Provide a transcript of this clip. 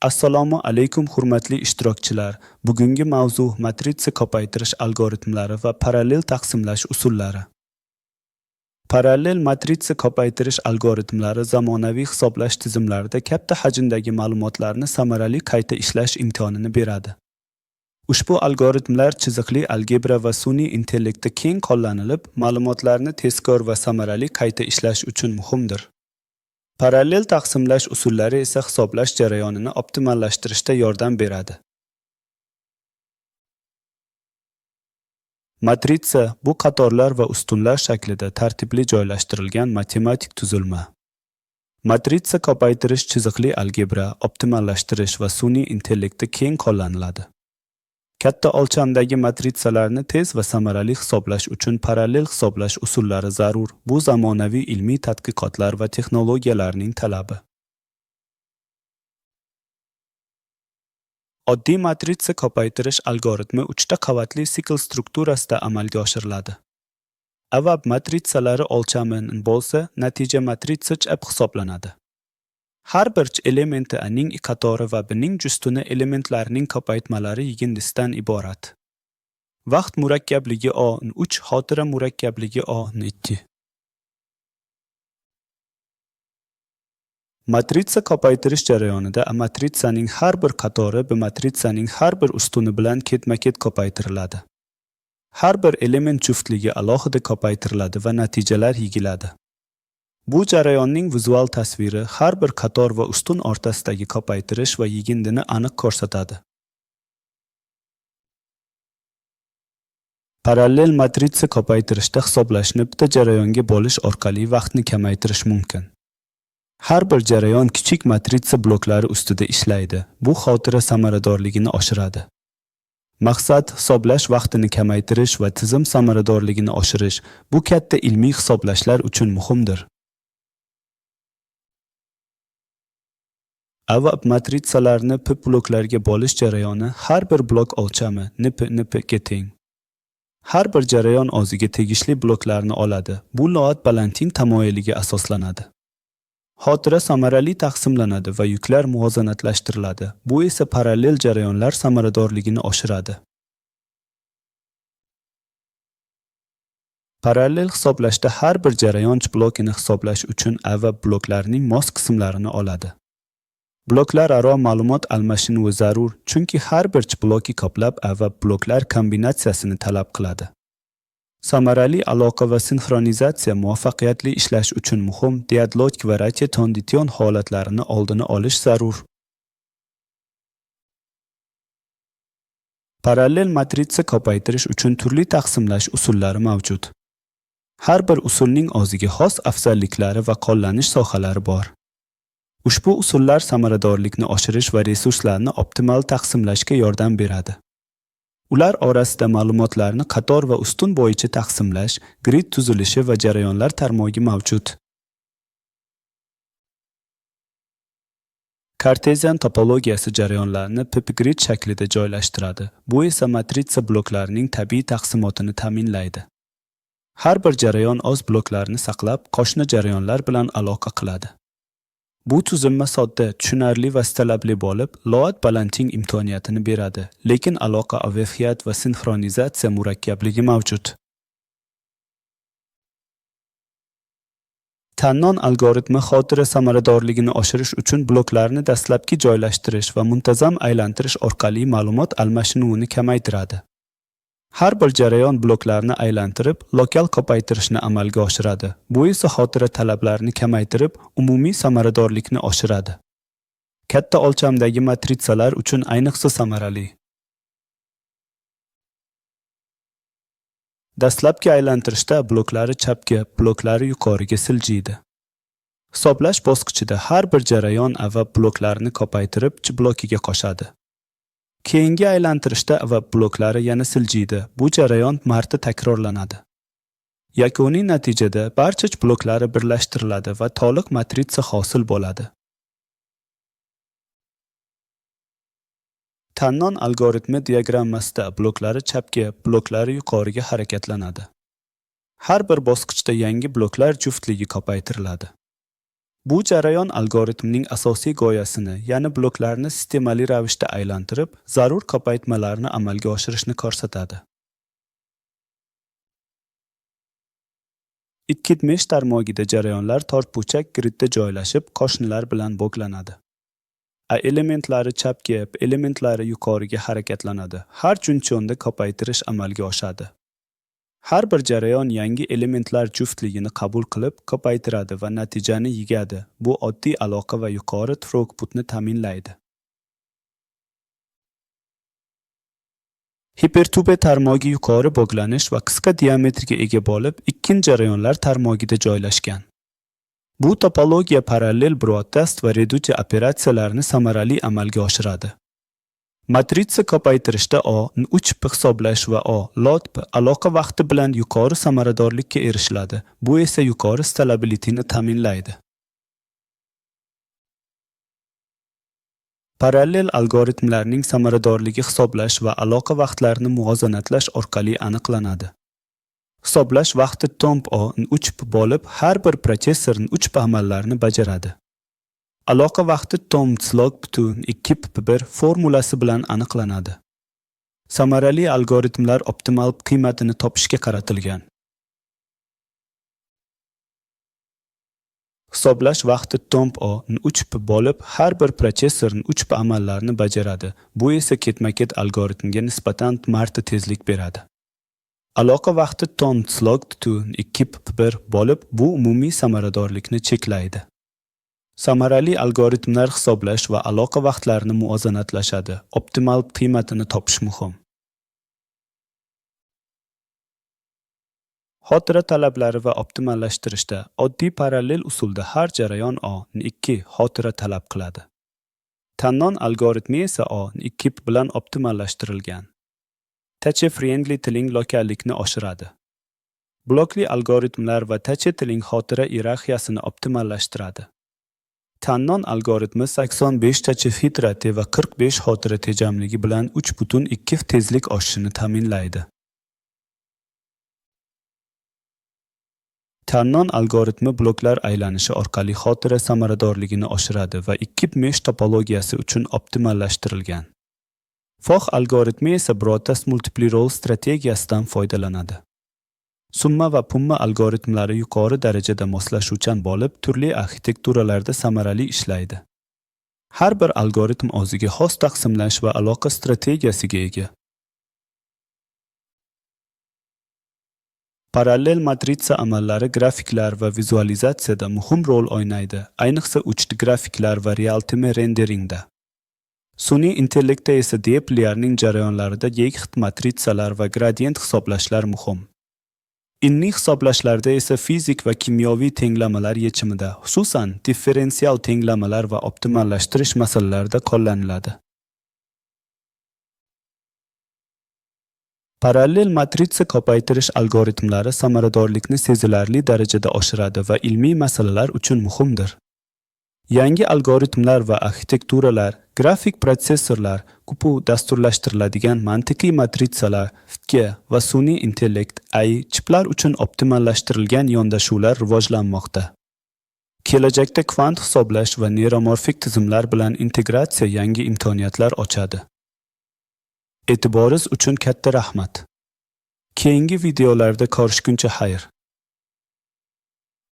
Assalomu alaykum hurmatli ishtirokchilar. Bugungi mavzu matritsa ko'paytirish algoritmlari va parallel taqsimlash usullari. Parallel matritsa ko'paytirish algoritmlari zamonaviy hisoblash tizimlarida katta hajmdagi ma'lumotlarni samarali qayta ishlash imkonini beradi. Ushbu algoritmlar chiziqli algebra va sun'iy intellektda keng qo'llanilib, ma'lumotlarni tezkor va samarali qayta ishlash uchun muhimdir. Parallel taqsimlash usullari esa hisoblash jarayonini optimallashtirishda yordam beradi. Matritsa bu qatorlar va ustunlar shaklida tartibli joylashtirilgan matematik tuzilma. Matritsa ko'paytirish chiziqli algebra, optimallashtirish va sun'iy intellektda keng qo'llaniladi. Katta o'lchamdagi matritsalarni tez va samarali hisoblash uchun parallel hisoblash usullari zarur. Bu zamonaviy ilmiy tadqiqotlar va texnologiyalarning talabi. Oddiy matritsa ko'paytirish algoritmi 3 ta qavatli sikl strukturasida amalga oshiriladi. Avval matritsalari o'lchami n bo'lsa, natija matritsa chap hisoblanadi. Har bir elementi aning qatori va bning justuni elementlarining ko'paytmalari yigindisidan iborat. Vaqt murakkabligi O 3, xotira murakkabligi O 2. Matritsa ko'paytirish jarayonida matritsaning har bir qatori b matritsaning har bir ustuni bilan ketma-ket ko'paytiriladi. Har bir element juftligi alohida ko'paytiriladi va natijalar yigiladi. Bu jarayonning vizual tasviri har bir qator va ustun o'rtasidagi ko'paytirish va yigindini aniq ko'rsatadi. Parallel matritsa ko'paytirishda hisoblashni bitta jarayonga bo'lish orqali vaqtni kamaytirish mumkin. Har bir jarayon kichik matritsa bloklari ustida ishlaydi. Bu xotira samaradorligini oshiradi. Maqsad hisoblash vaqtini kamaytirish va tizim samaradorligini oshirish. Bu katta ilmiy hisoblashlar uchun muhimdir. Avval matritsalarni p bloklarga bo'lish jarayoni har bir blok o'lchami np ga teng. Har bir jarayon o'ziga tegishli bloklarni oladi. Bu loat balandlik tamoyiliga asoslanadi. Xotira samarali taqsimlanadi va yuklar muvozanatlashtiriladi. Bu esa parallel jarayonlar samaradorligini oshiradi. Parallel hisoblashda har bir jarayon blokini hisoblash uchun avval bloklarning mos qismlarini oladi. Bloklararo ma'lumot almashinuvi zarur, chunki har bir bloki qoplab avval bloklar kombinatsiyasini talab qiladi. Samarali aloqa va sinxronizatsiya muvaffaqiyatli ishlash uchun muhim dialog va rotation holatlarini oldini olish zarur. Parallel matritsa ko'paytirish uchun turli taqsimlash usullari mavjud. Har bir usulning o'ziga xos afzalliklari va qo'llanish sohalari bor. Ushbu usullar samaradorlikni oshirish va resurslarni optimal taqsimlashga yordam beradi. Ular orasida ma'lumotlarni qator va ustun bo'yicha taqsimlash, grid tuzilishi va jarayonlar tarmog'i mavjud. Kartezian topologiyasi jarayonlarni pip-grid shaklida joylashtiradi. Bu esa matritsa bloklarining tabiiy taqsimotini ta'minlaydi. Har bir jarayon o'z bloklarini saqlab, qo'shni jarayonlar bilan aloqa qiladi. Bu tuzilma sodda, tushunarli va istalabli bo'lib, loat balandlik imkoniyatini beradi, lekin aloqa avefiyat va sinxronizatsiya murakkabligi mavjud. Tannon algoritmi xotira samaradorligini oshirish uchun bloklarni dastlabki joylashtirish va muntazam aylantirish orqali ma'lumot almashinuvini kamaytiradi. Har bir jarayon bloklarni aylantirib, lokal ko'paytirishni amalga oshiradi. Bu esa xotira talablarini kamaytirib, umumiy samaradorlikni oshiradi. Katta o'lchamdagi matritsalar uchun ayniqsa samarali. Dastlabki aylantirishda bloklari chapga, bloklari yuqoriga siljiydi. Hisoblash bosqichida har bir jarayon avval bloklarni ko'paytirib, blokiga qo'shadi. Keyingi aylantirishda va bloklari yana siljiydi. Bu jarayon marta takrorlanadi. Yakuniy natijada barcha bloklari birlashtiriladi va to'liq matritsa hosil bo'ladi. Tannon algoritmi diagrammasida bloklari chapga, bloklari yuqoriga harakatlanadi. Har bir bosqichda yangi bloklar juftligi ko'paytiriladi. Bu jarayon algoritmning asosiy g'oyasini, ya'ni bloklarni sistemali ravishda aylantirib, zarur ko'paytmalarni amalga oshirishni ko'rsatadi. Ikkit mesh tarmog'ida jarayonlar tortpuchak gridda joylashib, qo'shnilar bilan bog'lanadi. Elementlari chapga, elementlari yuqoriga harakatlanadi. Har junchionda ko'paytirish amalga oshadi. Har bir jarayon yangi elementlar juftligini qabul qilib, ko'paytiradi va natijani yigadi. Bu oddiy aloqa va yuqori throughputni ta'minlaydi. Hipertube tarmog'i yuqori bog'lanish va qisqa diametrga ega bo'lib, ikkinchi jarayonlar tarmog'ida joylashgan. Bu topologiya parallel broadcast va reduce operatsiyalarini samarali amalga oshiradi. Matritsa ko'paytirishda O-uchp hisoblash va O-lotp aloqa vaqti bilan yuqori samaradorlikka erishiladi. Bu esa yuqori scalabilityni ta'minlaydi. Parallel algoritmlarning samaradorligi hisoblash va aloqa vaqtlarini muvozanatlash orqali aniqlanadi. Hisoblash vaqti tomb O-uchp bo'lib, har bir protsessor uchp amallarni bajaradi. Aloqa vaqti tomb slog/2p1 formulasi bilan aniqlanadi. Samarali algoritmlar optimal qiymatini topishga qaratilgan. Hisoblash vaqti tomb O-uchp bo'lib, har bir protsessor uchp amallarni bajaradi. Bu esa ketma-ket algoritmga nisbatan marta tezlik beradi. Aloqa vaqti tomb slog/2p1 bo'lib, bu umumiy samaradorlikni cheklaydi. Samarali algoritmlar hisoblash va aloqa vaqtlarini muvozanatlashadi. Optimal qiymatini topish muhim. Xotira talablari va optimallashtirishda oddiy parallel usulda har jarayon O-2 xotira talab qiladi. Tannon algoritmi esa O-2 bilan optimallashtirilgan. Touch friendly tiling lokallikni oshiradi. Blokli algoritmlar va touch tiling xotira iyerarxiyasini optimallashtiradi. Tannon algoritmi 85 touch fitrati va 45 xotira tejamligi bilan 3.2 tezlik oshishini ta'minlaydi. Tannon algoritmi bloklar aylanishi orqali xotira samaradorligini oshiradi va 2 mesh topologiyasi uchun optimallashtirilgan. Fox algoritmi esa broadcast multiple role strategiyasidan foydalanadi. Summa va pumma algoritmlari yuqori darajada moslashuvchan bo'lib, turli arxitekturalarda samarali ishlaydi. Har bir algoritm o'ziga xos taqsimlash va aloqa strategiyasiga ega. Parallel matritsa amallari grafiklar va vizualizatsiyada muhim rol o'ynaydi, ayniqsa uchta grafiklar va real-time renderingda. Sun'iy intellektda esa deep learning jarayonlarida yirik matritsalar va gradient hisoblashlar muhim. Inniy hisoblashlarda esa fizik va kimyoviy tenglamalar yechimida, xususan differensial tenglamalar va optimallashtirish masalalarida qo'llaniladi. Parallel matritsa ko'paytirish algoritmlari samaradorlikni sezilarli darajada oshiradi va ilmiy masalalar uchun muhimdir. Yangi algoritmlar va arxitekturalar, grafik protsessorlar, ko'p dasturlashtiriladigan mantiqiy matritsalar, FK va sun'iy intellekt AI chiplar uchun optimallashtirilgan yondashuvlar rivojlanmoqda. Kelajakda kvant hisoblash va neuromorfik tizimlar bilan integratsiya yangi imkoniyatlar ochadi. E'tiboringiz uchun katta rahmat. Keyingi videolarda ko'rishguncha xayr.